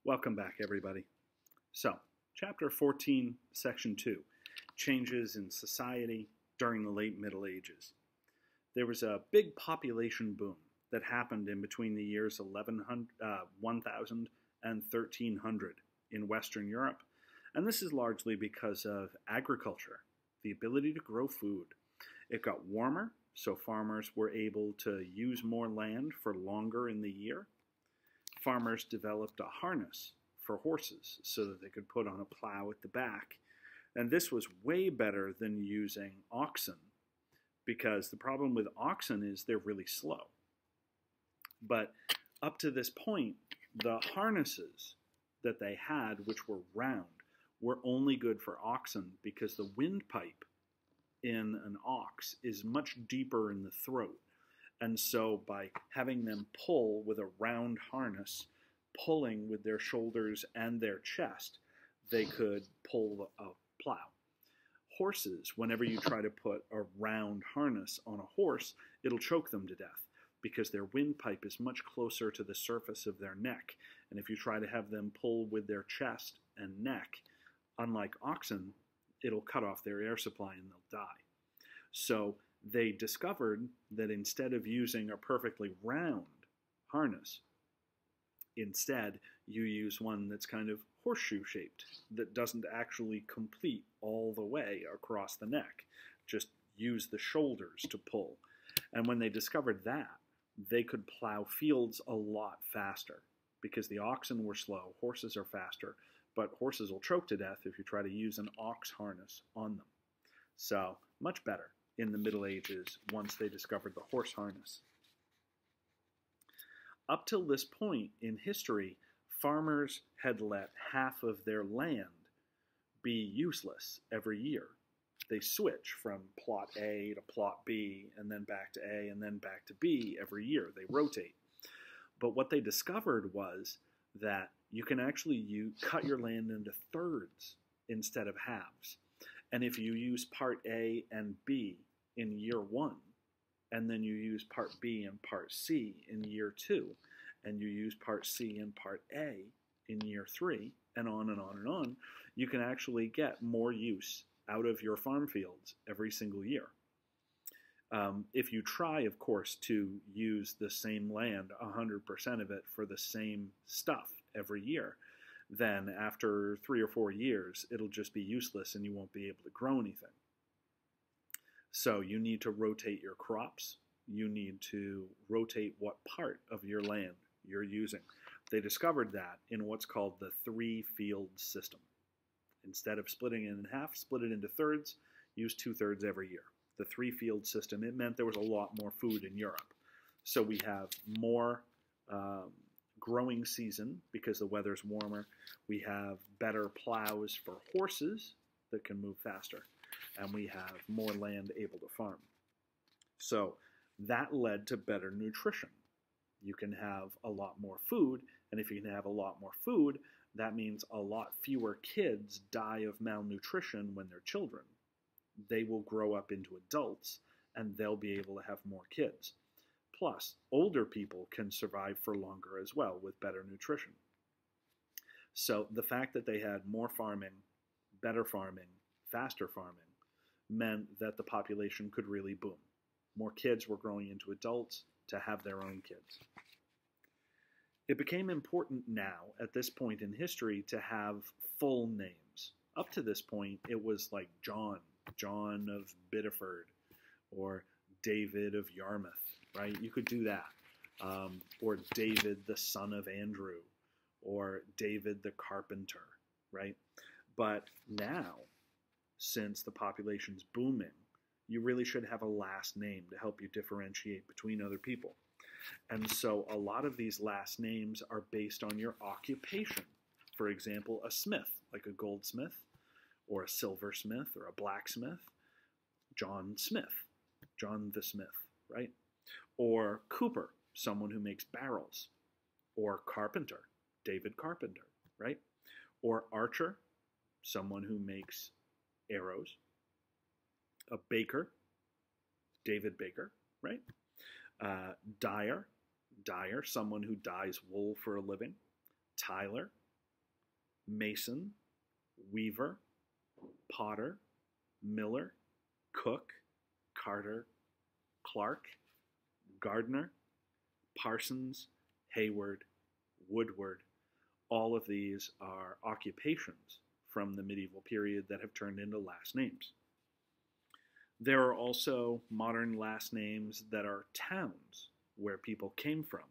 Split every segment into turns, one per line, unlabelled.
Welcome back, everybody. So, Chapter 14, Section 2, Changes in Society during the Late Middle Ages. There was a big population boom that happened in between the years 1000 and 1300 in Western Europe, and this is largely because of agriculture, the ability to grow food. It got warmer, so farmers were able to use more land for longer in the year. Farmers developed a harness for horses so that they could put on a plow at the back. And this was way better than using oxen, because the problem with oxen is they're really slow. But up to this point, the harnesses that they had, which were round, were only good for oxen because the windpipe in an ox is much deeper in the throat. And so by having them pull with a round harness, pulling with their shoulders and their chest, they could pull a plow. Horses, whenever you try to put a round harness on a horse, it'll choke them to death because their windpipe is much closer to the surface of their neck. And if you try to have them pull with their chest and neck, unlike oxen, it'll cut off their air supply and they'll die. So they discovered that instead of using a perfectly round harness, instead you use one that's kind of horseshoe shaped, that doesn't actually complete all the way across the neck, just use the shoulders to pull. And when they discovered that, they could plow fields a lot faster because the oxen were slow, horses are faster, but horses will choke to death if you try to use an ox harness on them. So much better in the Middle Ages once they discovered the horse harness. Up till this point in history, farmers had let half of their land be useless every year. They switch from plot A to plot B, and then back to A, and then back to B every year. They rotate. But what they discovered was that you can actually cut your land into thirds instead of halves. And if you use part A and B in year one, and then you use part B and part C in year two, and you use part C and part A in year three, and on and on and on, you can actually get more use out of your farm fields every single year. If you try, of course, to use the same land, 100% of it, for the same stuff every year, then after 3 or 4 years, it'll just be useless and you won't be able to grow anything. So you need to rotate your crops. You need to rotate what part of your land you're using. They discovered that in what's called the 3-field system. Instead of splitting it in half, split it into thirds, use 2/3 every year. The 3-field system, it meant there was a lot more food in Europe. So we have more growing season because the weather's warmer. We have better plows for horses that can move faster. And we have more land able to farm. So that led to better nutrition. You can have a lot more food, and if you can have a lot more food, that means a lot fewer kids die of malnutrition when they're children. They will grow up into adults, and they'll be able to have more kids. Plus, older people can survive for longer as well with better nutrition. So the fact that they had more farming, better farming, faster farming, meant that the population could really boom. More kids were growing into adults to have their own kids. It became important now, at this point in history, to have full names. Up to this point, it was like John of Biddeford, or David of Yarmouth, right? You could do that. Or David, the son of Andrew, or David the carpenter, right? But now, since the population's booming, you really should have a last name to help you differentiate between other people. And so a lot of these last names are based on your occupation. For example, a smith, like a goldsmith, or a silversmith, or a blacksmith. John Smith, John the Smith, right? Or cooper, someone who makes barrels. Or carpenter, David Carpenter, right? Or archer, someone who makes arrows. A baker, David Baker, right? Dyer, someone who dyes wool for a living. Tyler, mason, weaver, potter, miller, cook, carter, clerk, gardener, parsons, Hayward, Woodward. All of these are occupations from the medieval period that have turned into last names. There are also modern last names that are towns where people came from,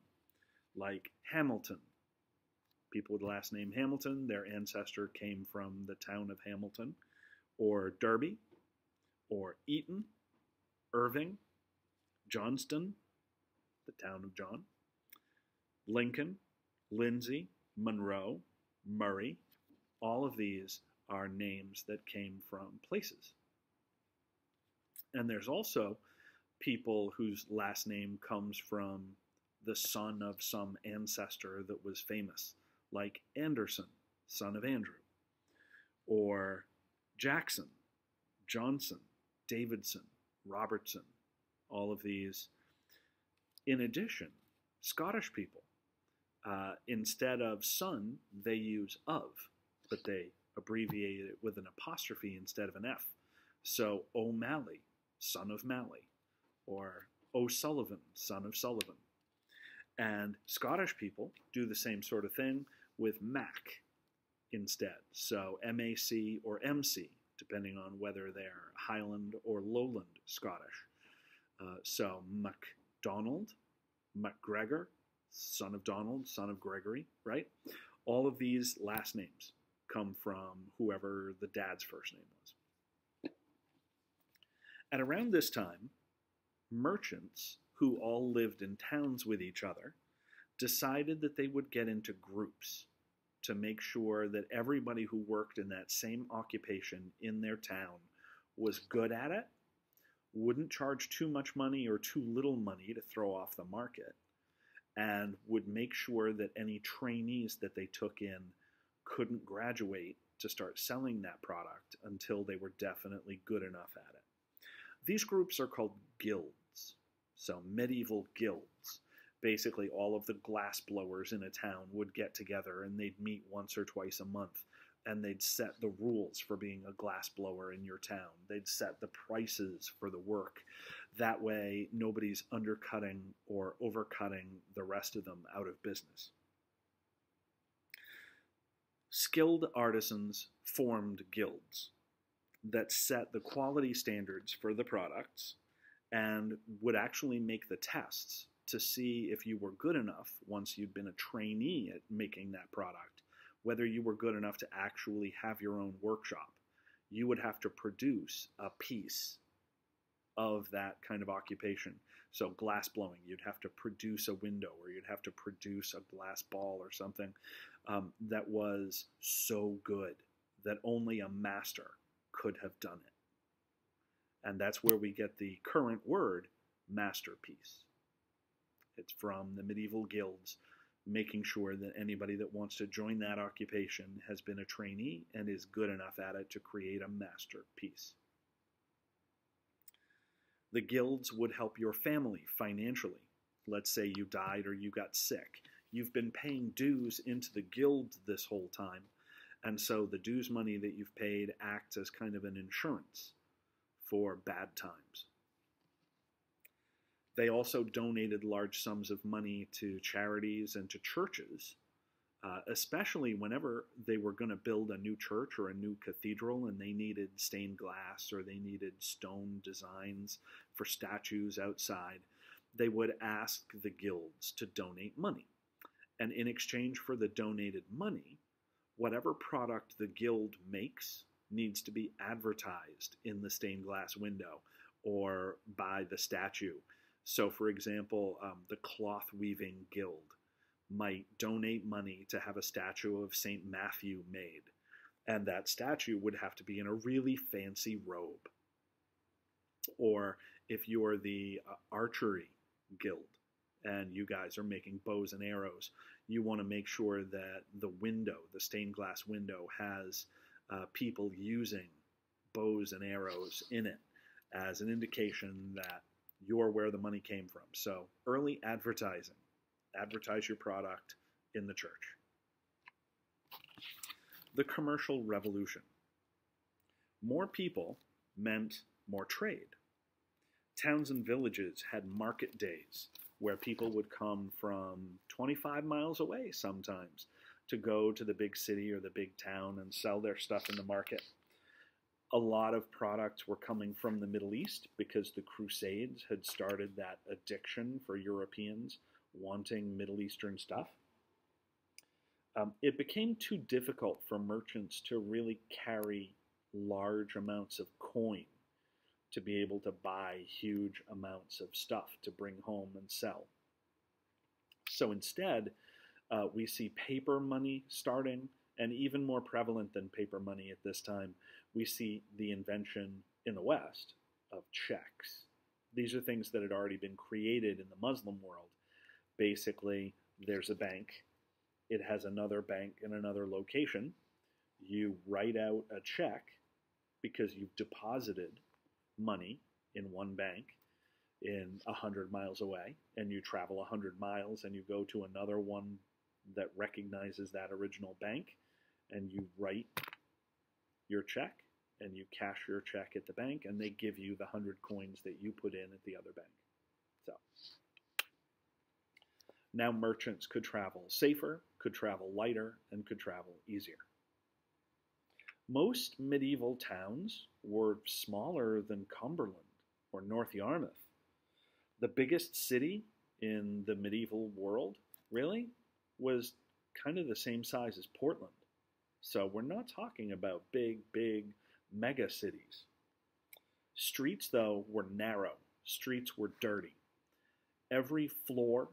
like Hamilton. People with the last name Hamilton, their ancestor came from the town of Hamilton, or Derby, or Eton, Irving, Johnston, the town of John, Lincoln, Lindsay, Monroe, Murray. All of these are names that came from places. And there's also people whose last name comes from the son of some ancestor that was famous, like Anderson, son of Andrew, or Jackson, Johnson, Davidson, Robertson, all of these. In addition, Scottish people, instead of son, they use of, but they abbreviate it with an apostrophe instead of an F. So O'Malley, son of Malley, or O'Sullivan, son of Sullivan. And Scottish people do the same sort of thing with Mac instead. So MAC or MC, depending on whether they're Highland or Lowland Scottish. So MacDonald, MacGregor, son of Donald, son of Gregory, right? All of these last names come from whoever the dad's first name was. At around this time, merchants who all lived in towns with each other decided that they would get into groups to make sure that everybody who worked in that same occupation in their town was good at it, wouldn't charge too much money or too little money to throw off the market, and would make sure that any trainees that they took in couldn't graduate to start selling that product until they were definitely good enough at it. These groups are called guilds, so medieval guilds. Basically, all of the glass blowers in a town would get together and they'd meet once or twice a month, and they'd set the rules for being a glass blower in your town. They'd set the prices for the work. That way, nobody's undercutting or overcutting the rest of them out of business. Skilled artisans formed guilds that set the quality standards for the products and would actually make the tests to see if you were good enough once you'd been a trainee at making that product, whether you were good enough to actually have your own workshop. You would have to produce a piece of that kind of occupation. So glass blowing, you'd have to produce a window, or you'd have to produce a glass ball or something that was so good that only a master could have done it. And that's where we get the current word masterpiece. It's from the medieval guilds, making sure that anybody that wants to join that occupation has been a trainee and is good enough at it to create a masterpiece. The guilds would help your family financially. Let's say you died or you got sick. You've been paying dues into the guild this whole time, and so the dues money that you've paid acts as kind of an insurance for bad times. They also donated large sums of money to charities and to churches, especially whenever they were going to build a new church or a new cathedral and they needed stained glass or they needed stone designs for statues outside. They would ask the guilds to donate money. And in exchange for the donated money, whatever product the guild makes needs to be advertised in the stained glass window or by the statue. So, for example, the cloth weaving guild might donate money to have a statue of St. Matthew made, and that statue would have to be in a really fancy robe. Or if you're the archery guild and you guys are making bows and arrows, you want to make sure that the window, the stained glass window, has people using bows and arrows in it as an indication that you're where the money came from. So early advertising. Advertise your product in the church. The commercial revolution. More people meant more trade. Towns and villages had market days where people would come from 25 miles away sometimes to go to the big city or the big town and sell their stuff in the market. A lot of products were coming from the Middle East because the Crusades had started that addiction for Europeans wanting Middle Eastern stuff. It became too difficult for merchants to really carry large amounts of coin to be able to buy huge amounts of stuff to bring home and sell. So instead, we see paper money starting, and even more prevalent than paper money at this time, we see the invention in the West of checks. These are things that had already been created in the Muslim world. Basically, there's a bank. It has another bank in another location. You write out a check because you've deposited money in one bank in 100 miles away, and you travel 100 miles and you go to another one that recognizes that original bank, and you write your check and you cash your check at the bank, and they give you the 100 coins that you put in at the other bank. So now merchants could travel safer, could travel lighter, and could travel easier. Most medieval towns were smaller than Cumberland or North Yarmouth. The biggest city in the medieval world, really, was kind of the same size as Portland. So we're not talking about big mega cities. Streets, though, were narrow. Streets were dirty. Every floor,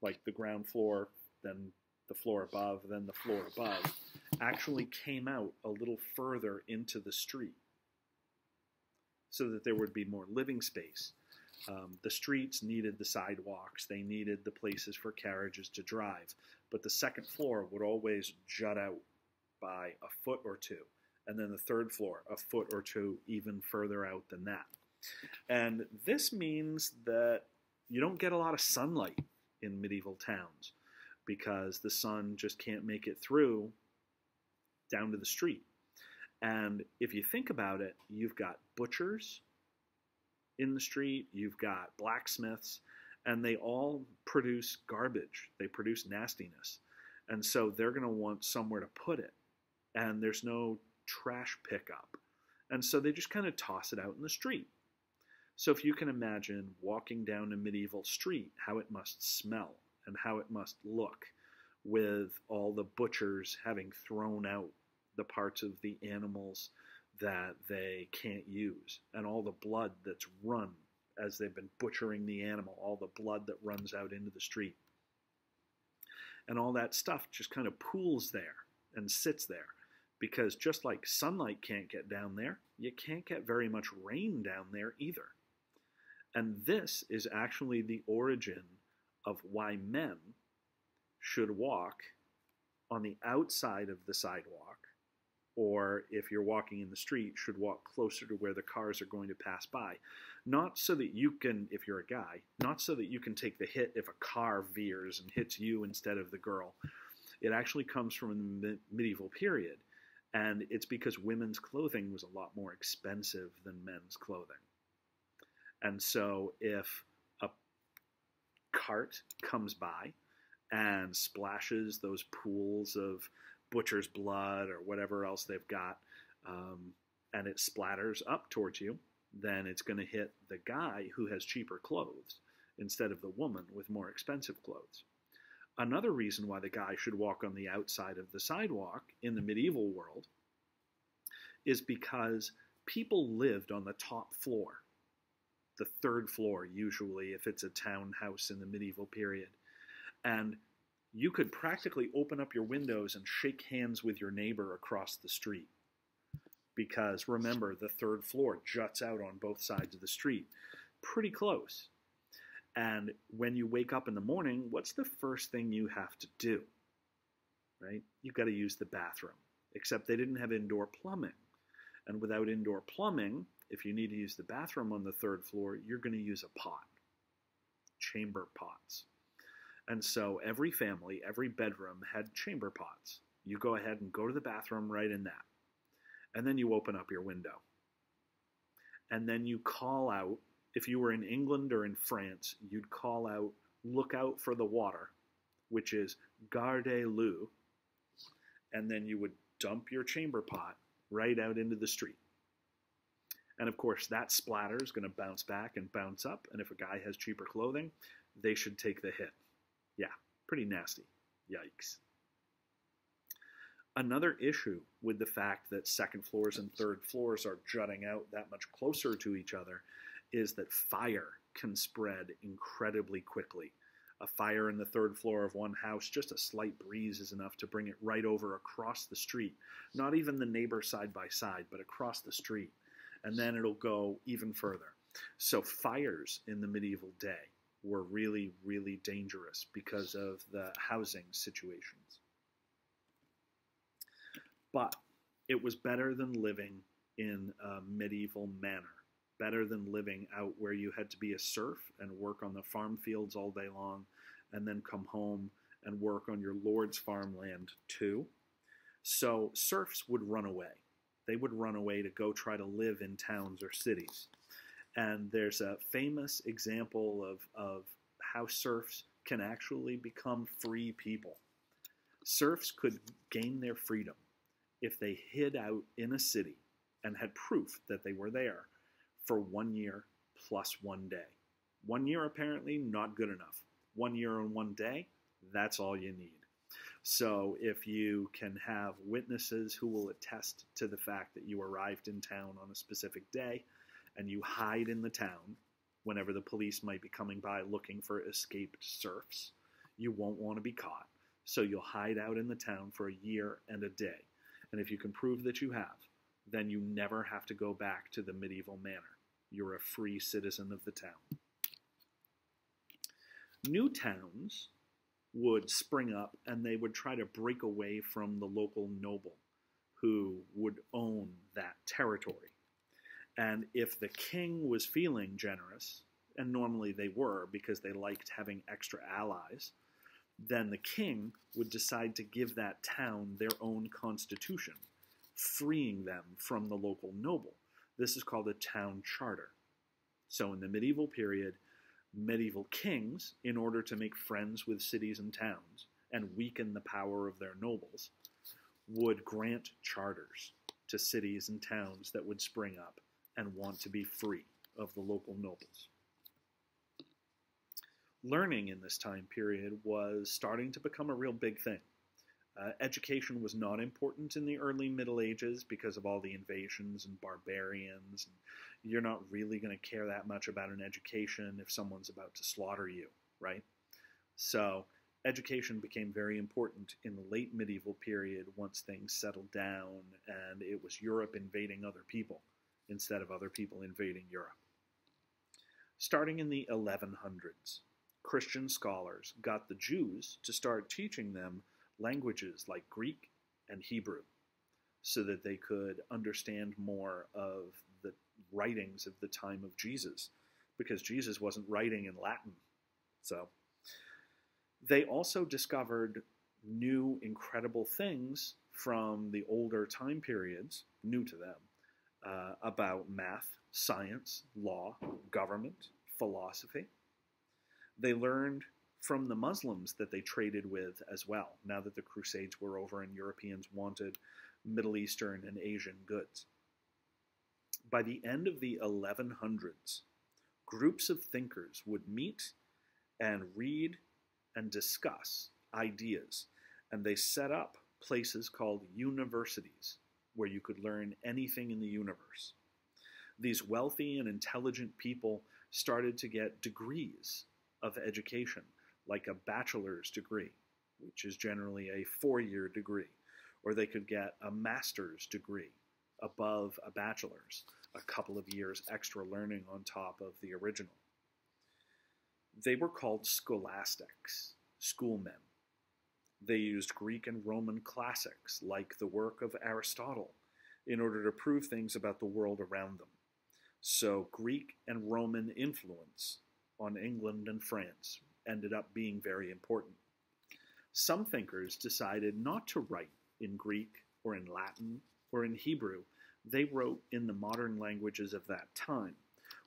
like the ground floor, then the floor above, then the floor above, actually came out a little further into the street so that there would be more living space. The streets needed the sidewalks, they needed the places for carriages to drive, but the second floor would always jut out by a foot or two, and then the third floor a foot or two even further out than that. And this means that you don't get a lot of sunlight in medieval towns because the sun just can't make it through down to the street. And if you think about it, you've got butchers in the street, you've got blacksmiths, and they all produce garbage. They produce nastiness. And so they're going to want somewhere to put it. And there's no trash pickup. And so they just kind of toss it out in the street. So if you can imagine walking down a medieval street, how it must smell and how it must look with all the butchers having thrown out the parts of the animals that they can't use, and all the blood that's run as they've been butchering the animal, all the blood that runs out into the street. And all that stuff just kind of pools there and sits there, because just like sunlight can't get down there, you can't get very much rain down there either. And this is actually the origin of why men should walk on the outside of the sidewalk, or if you're walking in the street, should walk closer to where the cars are going to pass by. Not so that you can, if you're a guy, not so that you can take the hit if a car veers and hits you instead of the girl. It actually comes from the medieval period, and it's because women's clothing was a lot more expensive than men's clothing. And so if a cart comes by and splashes those pools of butcher's blood or whatever else they've got, and it splatters up towards you, then it's going to hit the guy who has cheaper clothes instead of the woman with more expensive clothes. Another reason why the guy should walk on the outside of the sidewalk in the medieval world is because people lived on the top floor, the third floor usually if it's a townhouse in the medieval period. And you could practically open up your windows and shake hands with your neighbor across the street. Because remember, the third floor juts out on both sides of the street. Pretty close. And when you wake up in the morning, what's the first thing you have to do? Right? You've got to use the bathroom. Except they didn't have indoor plumbing. And without indoor plumbing, if you need to use the bathroom on the third floor, you're going to use a pot. Chamber pots. And so every family, every bedroom had chamber pots. You go ahead and go to the bathroom right in that. And then you open up your window. And then you call out, if you were in England or in France, you'd call out, look out for the water, which is gardez-le. And then you would dump your chamber pot right out into the street. And of course, that splatter is going to bounce back and bounce up. And if a guy has cheaper clothing, they should take the hit. Yeah, pretty nasty. Yikes. Another issue with the fact that second floors and third floors are jutting out that much closer to each other is that fire can spread incredibly quickly. A fire in the third floor of one house, just a slight breeze is enough to bring it right over across the street. Not even the neighbor side by side, but across the street. And then it'll go even further. So fires in the medieval day were really, really dangerous because of the housing situations. But it was better than living in a medieval manor. Better than living out where you had to be a serf and work on the farm fields all day long and then come home and work on your lord's farmland too. So serfs would run away. They would run away to go try to live in towns or cities. And there's a famous example of how serfs can actually become free people. Serfs could gain their freedom if they hid out in a city and had proof that they were there for 1 year plus 1 day. 1 year apparently not good enough. 1 year and 1 day, that's all you need. So if you can have witnesses who will attest to the fact that you arrived in town on a specific day and you hide in the town whenever the police might be coming by looking for escaped serfs, you won't want to be caught. So you'll hide out in the town for a year and a day. And if you can prove that you have, then you never have to go back to the medieval manor. You're a free citizen of the town. New towns would spring up and they would try to break away from the local noble who would own that territory. And if the king was feeling generous, and normally they were because they liked having extra allies, then the king would decide to give that town their own constitution, freeing them from the local noble. This is called a town charter. So in the medieval period, medieval kings, in order to make friends with cities and towns and weaken the power of their nobles, would grant charters to cities and towns that would spring up and want to be free of the local nobles. Learning in this time period was starting to become a real big thing. Education was not important in the early Middle Ages because of all the invasions and barbarians. And you're not really going to care that much about an education if someone's about to slaughter you, right? So education became very important in the late medieval period once things settled down and it was Europe invading other people instead of other people invading Europe. Starting in the 1100s, Christian scholars got the Jews to start teaching them languages like Greek and Hebrew so that they could understand more of the writings of the time of Jesus, because Jesus wasn't writing in Latin. So they also discovered new incredible things from the older time periods, new to them, about math, science, law, government, philosophy. They learned from the Muslims that they traded with as well, now that the Crusades were over and Europeans wanted Middle Eastern and Asian goods. By the end of the 1100s, groups of thinkers would meet and read and discuss ideas, and they set up places called universities where you could learn anything in the universe. These wealthy and intelligent people started to get degrees of education, like a bachelor's degree, which is generally a 4-year degree, or they could get a master's degree above a bachelor's, a couple of years extra learning on top of the original. They were called scholastics, schoolmen. They used Greek and Roman classics, like the work of Aristotle, in order to prove things about the world around them. So Greek and Roman influence on England and France ended up being very important. Some thinkers decided not to write in Greek or in Latin or in Hebrew. They wrote in the modern languages of that time.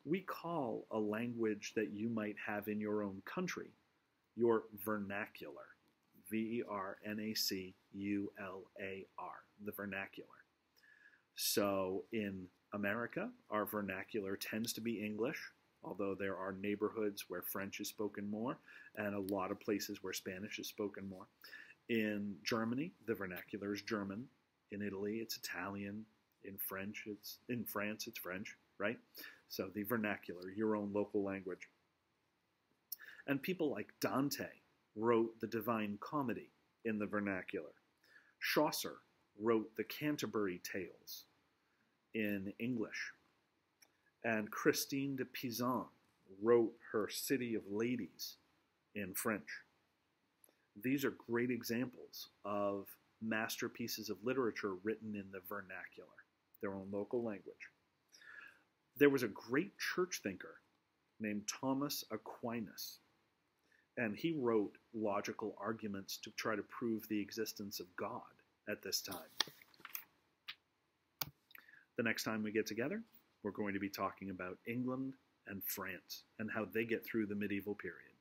We call a language that you might have in your own country your vernacular. Vernacular, the vernacular. So in America, our vernacular tends to be English, although there are neighborhoods where French is spoken more, and a lot of places where Spanish is spoken more. In Germany, the vernacular is German. In Italy, it's Italian. In France, it's French, right? So the vernacular, your own local language. And people like Dante wrote the Divine Comedy in the vernacular. Chaucer wrote the Canterbury Tales in English. And Christine de Pizan wrote her City of Ladies in French. These are great examples of masterpieces of literature written in the vernacular, their own local language. There was a great church thinker named Thomas Aquinas, and he wrote logical arguments to try to prove the existence of God at this time. The next time we get together, we're going to be talking about England and France and how they get through the medieval period.